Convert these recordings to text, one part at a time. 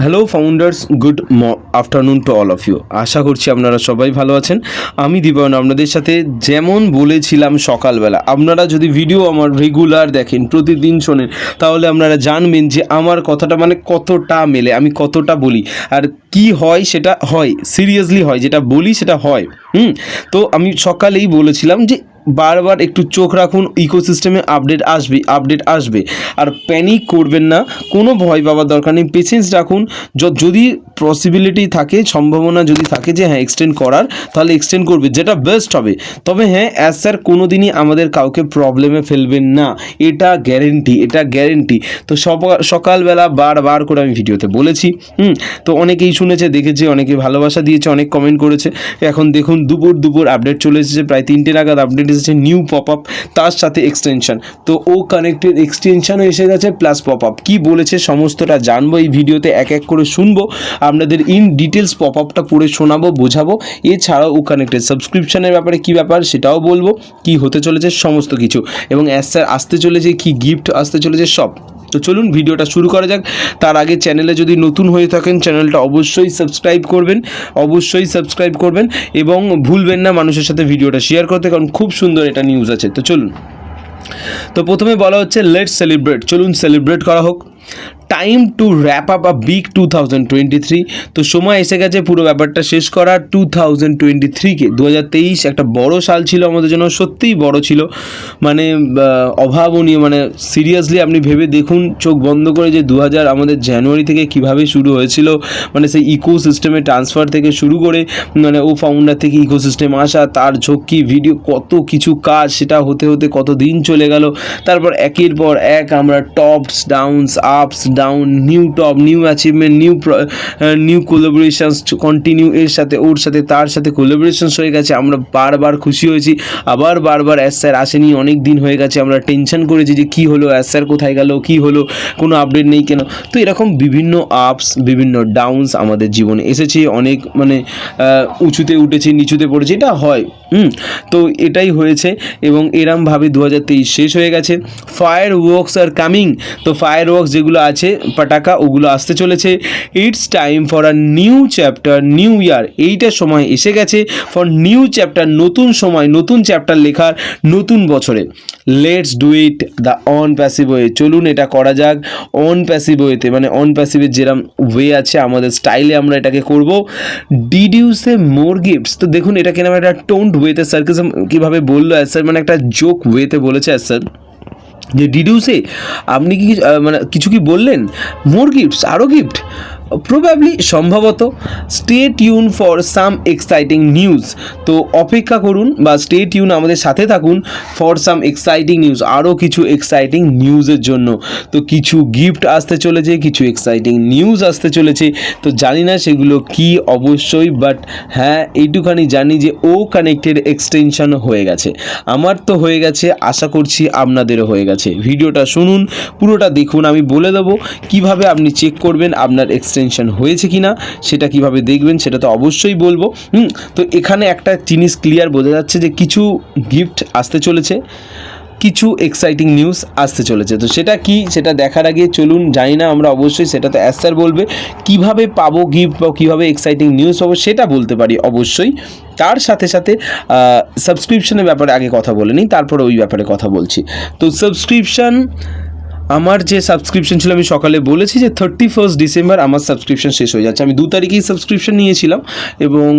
Hello founders, good afternoon to all of you. আশা করছি আপনারা সবাই ভালো আছেন। আমি দীপায়ন আপনাদের সাথে যেমন বলেছিলাম সকালবেলা, আপনারা যদি ভিডিও আমার রেগুলার দেখেন, প্রতিদিন শোনেন, তাহলে আপনারা জানবেন যে আমার কথাটা মানে কতটা মেলে, আমি কতটা বলি আর কি হয় সেটা হয়, সিরিয়াসলি হয়, যেটা বলি সেটা হয়। তো আমি সকালেই বলেছিলাম যে বারবার একটু চোখ রাখুন, ইকোসিস্টেমে আপডেট আসবে আর প্যানিক করবেন না, কোনো ভয় পাওয়ার দরকার নেই, পেশেন্স রাখুন। যদি পসিবিলিটি থাকে, সম্ভাবনা যদি থাকে যে হ্যাঁ এক্সটেন্ড করার, তাহলে এক্সটেন্ড করবে, যেটা বেস্ট হবে। তবে হ্যাঁ, অ্যাজ স্যার কোনো দিনই আমাদের কাউকে প্রবলেমে ফেলবেন না, এটা গ্যারেন্টি। তো সকালবেলা বারবার করে আমি ভিডিওতে বলেছি। তো অনেকেই শুনেছে, দেখেছে, অনেকে ভালোবাসা দিয়েছে, অনেক কমেন্ট করেছে। এখন দেখুন দুপুর আপডেট চলে এসেছে, প্রায় 3টে নাগাদ আপডেট এসেছে, নিউ পপ আপ, তার সাথে এক্সটেনশন। তো ও কানেক্টেড এক্সটেনশনও এসে গেছে, প্লাস পপ আপ। কী বলেছে সমস্তটা জানবো এই ভিডিওতে, এক এক করে শুনবো, আপনাদের ইন ডিটেলস পপ আপটা পড়ে শোনাবো, বোঝাবো। এছাড়াও ও কানেক্টেড সাবস্ক্রিপশনের ব্যাপারে কী ব্যাপার সেটাও বলবো, কি হতে চলেছে সমস্ত কিছু, এবং স্যার আসতে চলেছে, কি গিফট আসতে চলেছে সব। তো চলুন ভিডিওটা শুরু করা যাক। তার আগে চ্যানেলে যদি নতুন হয়ে থাকেন, চ্যানেলটা অবশ্যই সাবস্ক্রাইব করবেন এবং ভুলবেন না মানুষের সাথে ভিডিওটা শেয়ার করতে, কারণ খুব সুন্দর এটা নিউজ আছে। তো চলুন, তো প্রথমে বলা হচ্ছে লেটস সেলিব্রেট, চলুন সেলিব্রেট করা হোক। Time to wrap up a big 2023। তো সময় এসে গেছে পুরো ব্যাপারটা শেষ করার। 2023কে 2023 একটা বড় সাল ছিল আমাদের জন্য, সত্যিই বড় ছিল, মানে অভাবনীয়। মানে সিরিয়াসলি আপনি ভেবে দেখুন চোখ বন্ধ করে, যে 2000 আমাদের জানুয়ারি থেকে কিভাবে শুরু হয়েছিল, মানে সেই ইকোসিস্টেমে ট্রান্সফার থেকে শুরু করে, মানে ও ফাউন্ডার থেকে ইকোসিস্টেম আসা, তার ঝক্কি ভিডিও, কত কিছু কাজ, সেটা হতে হতে কত দিন চলে গেল। তারপর একের পর এক আমরা টপস ডাউনস, আপস down, new top, new achievement, new কোলাবোরেশনস continue, এর সাথে ওর সাথে তার সাথে কোলাবোরেশনস হয়ে গেছে। আমরা বারবার খুশি হয়েছি, আবার বারবার স্যার আসেনি, অনেক দিন হয়ে গেছে, আমরা টেনশন করেছি যে কী হলো, স্যার কোথায় গেল, কী হলো, কোনো আপডেট নেই কেন। তো এরকম বিভিন্ন আপস, বিভিন্ন ডাউনস আমাদের জীবনে এসেছে, অনেক মানে উঁচুতে উঠেছি, নিচুতে পড়েছি, এটা হয়। তো এটাই হয়েছে, এবং এরমভাবে 2023 শেষ হয়ে গেছে। Fire works are coming. তো ফায়ার ওয়ার্কস যেগুলো আছে, পটাকা, ওগুলো আসতে চলেছে। It's time for a new chapter, new year. এইটার সময় এসে গেছে ফর নিউ চ্যাপ্টার, নতুন সময়, নতুন চ্যাপ্টার লেখার, নতুন বছরে। Let's do it the on passive way. চলুন এটা করা যাক অন প্যাসিভ ওয়েতে, মানে অন প্যাসিভের যেরকম ওয়ে আছে, আমাদের স্টাইলে আমরা এটাকে করব। Did you say more gifts. তো দেখুন এটা কিনা একটা টোন্ড ওয়েতে, সার্কাসম কীভাবে বললো স্যার, মানে একটা জোক ওয়েতে বলেছে স্যার, যে ডিড ইউ সে, আপনি কি মানে কিছু কি বললেন, মোর গিফটস, আরও গিফট, প্রবাবলি, সম্ভবত। Stay tune for some exciting news. তো অপেক্ষা করুন বা স্টে টিউন, আমাদের সাথে থাকুন, ফর সাম এক্সাইটিং নিউজ, আরও কিছু এক্সাইটিং নিউজের জন্য। তো কিছু গিফট আসতে চলেছে, কিছু এক্সাইটিং নিউজ আসতে চলেছে। তো জানি না সেগুলো কি অবশ্যই, বাট হ্যাঁ এইটুখানি জানি যে ও কানেক্টেড এক্সটেনশন হয়ে গেছে। আমার তো হয়ে গেছে, আশা করছি আপনাদেরও হয়ে গেছে। ভিডিওটা শুনুন, পুরোটা দেখুন, আমি বলে দেবো কীভাবে আপনি চেক করবেন আপনার এক্সটেনশন হয়েছে কিনা, সেটা কিভাবে দেখবেন সেটা তো অবশ্যই বলবো। তো এখানে একটা জিনিস ক্লিয়ার বোঝা যাচ্ছে যে কিছু গিফট আসতে চলেছে, কিছু এক্সাইটিং নিউজ আসতে চলেছে। তো সেটা কি, সেটা দেখার আগে চলুন, জানি না আমরা, অবশ্যই সেটা তো স্যার বলবে, কীভাবে পাবো গিফট বা কীভাবে এক্সাইটিং নিউজ পাবো সেটা বলতে পারি অবশ্যই। তার সাথে সাথে সাবস্ক্রিপশনের ব্যাপারে আগে কথা বলে নিই, তারপরে ওই ব্যাপারে কথা বলছি। তো সাবস্ক্রিপশন, আমার যে সাবস্ক্রিপশন ছিল, আমি সকালে বলেছি যে 31 ডিসেম্বর আমার সাবস্ক্রিপশন শেষ হয়ে যাচ্ছে। আমি 2 তারিখেই সাবস্ক্রিপশন নিয়েছিলাম, এবং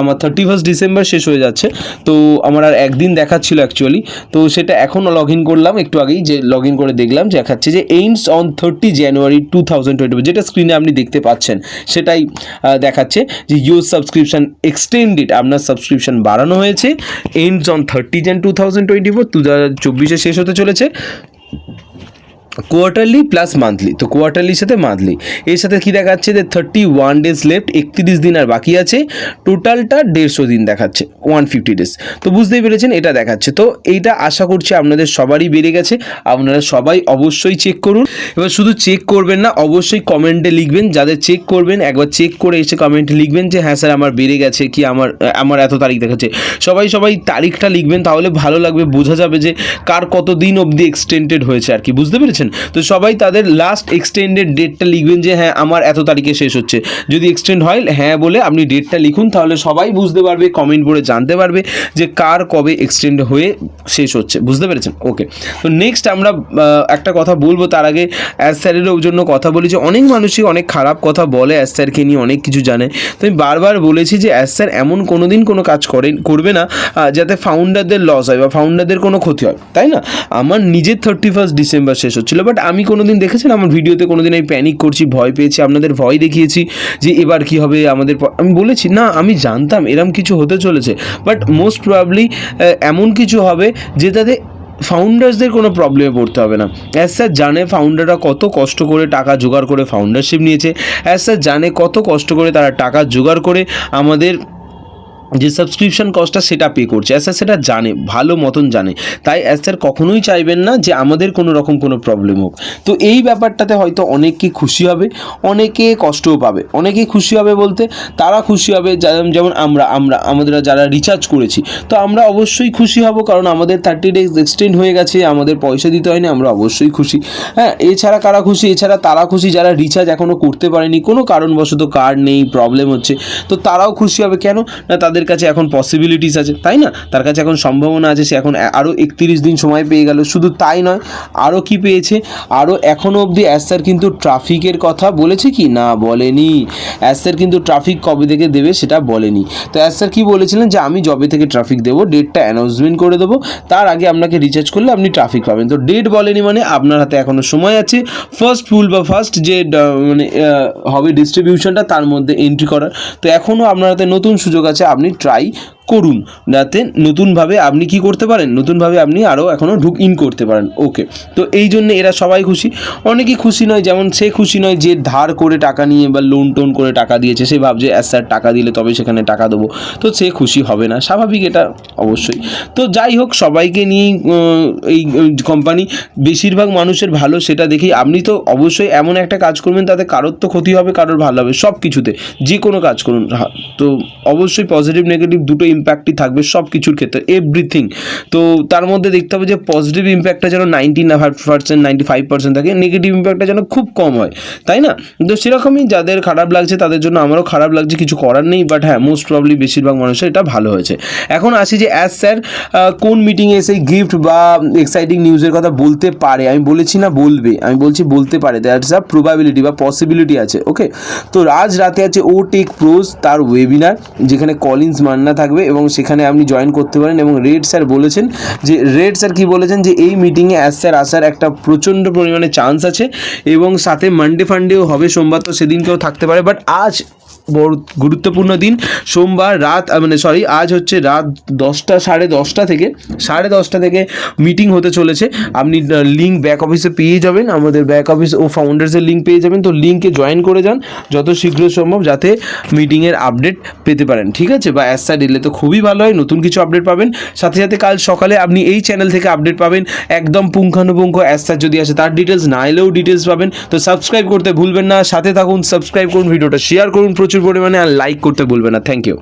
আমার 31 ডিসেম্বর শেষ হয়ে যাচ্ছে। তো আমার আর একদিন দেখাচ্ছিল অ্যাকচুয়ালি, তো সেটা এখনও লগ ইন করলাম একটু আগেই, যে লগ ইন করে দেখলাম যে দেখাচ্ছে যে এন্ডস অন 30 জানুয়ারি 2024, যেটা স্ক্রিনে আপনি দেখতে পাচ্ছেন সেটাই দেখাচ্ছে যে ইউর সাবস্ক্রিপশন এক্সটেন্ডেড, আপনার সাবস্ক্রিপশন বাড়ানো হয়েছে। এন্ডস অন 30 jan 2024, 2024 শেষ হতে চলেছে। Quarterly plus monthly. তো কোয়ার্টারলির সাথে মান্থলি, এর সাথে কী দেখাচ্ছে যে 31 ডেজ লেফট, 31 দিন আর বাকি আছে। টোটালটা 150 দিন দেখাচ্ছে, 150 ডেজ। তো বুঝতেই পেরেছেন, এটা দেখাচ্ছে। তো এইটা আশা করছি আপনাদের সবারই বেড়ে গেছে, আপনারা সবাই অবশ্যই চেক করুন। এবার শুধু চেক করবেন না, অবশ্যই কমেন্টে লিখবেন, যাদের চেক করবেন একবার চেক করে এসে কমেন্টে লিখবেন যে হ্যাঁ স্যার আমার বেড়ে গেছে, কি আমার এত তারিখ দেখাচ্ছে। সবাই তারিখটা লিখবেন, তাহলে ভালো লাগবে, বোঝা যাবে যে কার কত দিন অবধি এক্সটেন্ডেড হয়েছে আর কি, বুঝতে পেরেছেন। তো সবাই তাদের লাস্ট এক্সটেন্ডেড ডেটটা লিখবেন যে হ্যাঁ আমার এত তারিখে শেষ হচ্ছে। যদি এক্সটেন্ড হয় হ্যাঁ বলে আপনি ডেটটা লিখুন, তাহলে সবাই বুঝতে পারবে, কমেন্ট পড়ে জানতে পারবে যে কার কবে এক্সটেন্ড হয়ে শেষ হচ্ছে। বুঝতে পেরেছেন? ওকে, তো নেক্সট আমরা একটা কথা বলবো তার আগে অ্যাজ স্যারেরও জন্য কথা বলি যে অনেক মানুষই অনেক খারাপ কথা বলে অ্যাজ স্যারকে নিয়ে, অনেক কিছু জানে। তো আমি বারবার বলেছি যে অ্যাজ স্যার এমন কোনো দিন কোনো কাজ করবে না যাতে ফাউন্ডারদের লস হয় বা ফাউন্ডারদের কোনো ক্ষতি হয়, তাই না? আমার নিজের 31 ডিসেম্বর শেষ হচ্ছিলো, বাট আমি কোনো দিন দেখেছেন আমার ভিডিওতে কোনো দিন আমি প্যানিক করছি, ভয় পেয়েছি, আপনাদের ভয় দেখিয়েছি যে এবার কি হবে আমাদের? আমি বলেছি না, আমি জানতাম এরম কিছু হতে চলেছে, বাট মোস্ট প্রবাবলি এমন কিছু হবে যেটাতে ফাউন্ডার্সদের কোনো প্রবলেমে পড়তে হবে না। অ্যাজ স্যার জানে ফাউন্ডাররা কত কষ্ট করে টাকা জোগাড় করে ফাউন্ডারশিপ নিয়েছে, অ্যাজ স্যার জানে কত কষ্ট করে তারা টাকা জোগাড় করে আমাদের যে সাবস্ক্রিপশন কস্টটা সেটা পে করছে, অ্যাজ স্যার সেটা জানে, ভালো মতন জানে। তাই অ্যাজ স্যার কখনোই চাইবেন না যে আমাদের কোনো রকম কোনো প্রবলেম হোক। তো এই ব্যাপারটাতে হয়তো অনেকে খুশি হবে, অনেকে কষ্টও পাবে। অনেকেই খুশি হবে বলতে তারা খুশি হবে যেমন আমাদের যারা রিচার্জ করেছি, তো আমরা অবশ্যই খুশি হব, কারণ আমাদের 30 days এক্সটেন্ড হয়ে গেছে, আমাদের পয়সা দিতে হয়নি, আমরা অবশ্যই খুশি। হ্যাঁ, এছাড়া কারা খুশি? এছাড়া তারা খুশি যারা রিচার্জ এখনও করতে পারেনি, কোনো কারণবশত কার্ড নেই, প্রবলেম হচ্ছে, তো তারাও খুশি হবে। কেন না? তাদের কাছে এখন পসিবিলিটিস আছে, তাই না? তার কাছে এখন সম্ভাবনা আছে, সে এখন আরও 31 দিন সময় পেয়ে গেল। শুধু তাই নয়, আরও কি পেয়েছে, আরও এখনও অবধি অ্যাজ স্যার কিন্তু ট্রাফিকের কথা বলেছে কি না? বলেনি। অ্যাজ স্যার কিন্তু ট্রাফিক কবে থেকে দেবে সেটা বলেনি। তো অ্যাজ স্যার কী বলেছিলেন যে আমি যবে থেকে ট্রাফিক দেবো ডেটটা অ্যানাউন্সমেন্ট করে দেবো, তার আগে আপনাকে রিচার্জ করলে আপনি ট্রাফিক পাবেন। তো ডেট বলেনি, মানে আপনার হাতে এখনও সময় আছে ফার্স্ট ফুল বা ফার্স্ট যে মানে হবে ডিস্ট্রিবিউশনটা তার মধ্যে এন্ট্রি করার। তো এখনও আপনার হাতে নতুন সুযোগ আছে, আপনি ট্রাই করুন যাতে নতুনভাবে আপনি কি করতে পারেন, নতুনভাবে আপনি আরও এখনও ইন করতে পারেন। ওকে, তো এই জন্য এরা সবাই খুশি। অনেকেই খুশি নয়, যেমন সে খুশি নয় যে ধার করে টাকা নিয়ে বা লোন টোন করে টাকা দিয়েছে, সে ভাবছে স্যার টাকা দিলে তবে সেখানে টাকা দেবো, তো সে খুশি হবে না, স্বাভাবিক এটা অবশ্যই। তো যাই হোক, সবাইকে নিয়েই এই কোম্পানি, বেশিরভাগ মানুষের ভালো সেটা দেখি। আপনি তো অবশ্যই এমন একটা কাজ করবেন তাতে কারোর তো ক্ষতি হবে, কারোর ভালো হবে, সব কিছুতে যে কোনো কাজ করুন। তো অবশ্যই পজিটিভ নেগেটিভ দুটো ইম্প্যাক্টই থাকবে সব কিছুর ক্ষেত্রে, এভরিথিং। তো তার মধ্যে দেখতে হবে যে পজিটিভ ইম্প্যাক্টটা যেন 95%, 95% থাকে, নেগেটিভ ইম্প্যাক্টটা যেন খুব কম হয়, তাই না? তো সেরকমই যাদের খারাপ লাগছে তাদের জন্য আমারও খারাপ লাগছে, কিছু করার নেই, বাট হ্যাঁ মোস্ট প্রবলি বেশিরভাগ মানুষের এটা ভালো হয়েছে। এখন আসি যে অ্যাজ স্যার কোন মিটিংয়ে এসে গিফট বা এক্সাইটিং নিউজের কথা বলতে পারে, আমি বলেছি না বলবে, আমি বলছি বলতে পারে, দ্যাটস আ প্রবাবিলিটি বা পসিবিলিটি আছে। ওকে, তো আজ রাতে আছে ও টেক প্রোজ তার ওয়েবিনার, যেখানে কলিন্স মান্না থাকবে এবং সেখানে আপনি জয়েন করতে পারেন। এবং রেড স্যার বলেছেন যে কি বলেছেন যে এই মিটিংয়ে অ্যাজ স্যার আসার একটা প্রচণ্ড পরিমাণে চান্স আছে, এবং সাথে মানডে ফান্ডেও হবে, সোমবার তো সেদিনকেও থাকতে পারে, বাট আজ বড় গুরুত্বপূর্ণ দিন, সোমবার রাত আজ হচ্ছে রাত 10টা থেকে 10:30 থেকে মিটিং হতে চলেছে। আপনি লিঙ্ক ব্যাক অফিসে পেয়ে যাবেন, আমাদের ব্যাক অফিস ও ফাউন্ডার্সের লিঙ্ক পেয়ে যাবেন। তো লিঙ্কে জয়েন করে যান যত শীঘ্র সম্ভব, যাতে মিটিংয়ের আপডেট পেতে পারেন, ঠিক আছে? বা অ্যাজ স্যার দিলে তো খুবই ভালো হয়, নতুন কিছু আপডেট পাবেন। সাথে সাথে কাল সকালে আপনি এই চ্যানেল থেকে আপডেট পাবেন, একদম পুঙ্খানুপুঙ্খ অ্যাজ স্যার যদি আসে তার ডিটেলস, না এলেও ডিটেলস পাবেন। তো সাবস্ক্রাইব করতে ভুলবেন না, সাথে থাকুন, সাবস্ক্রাইব করুন, ভিডিওটা শেয়ার করুন প্রচুর পরিমাণে, আর লাইক করতে ভুলবেন না। Thank you.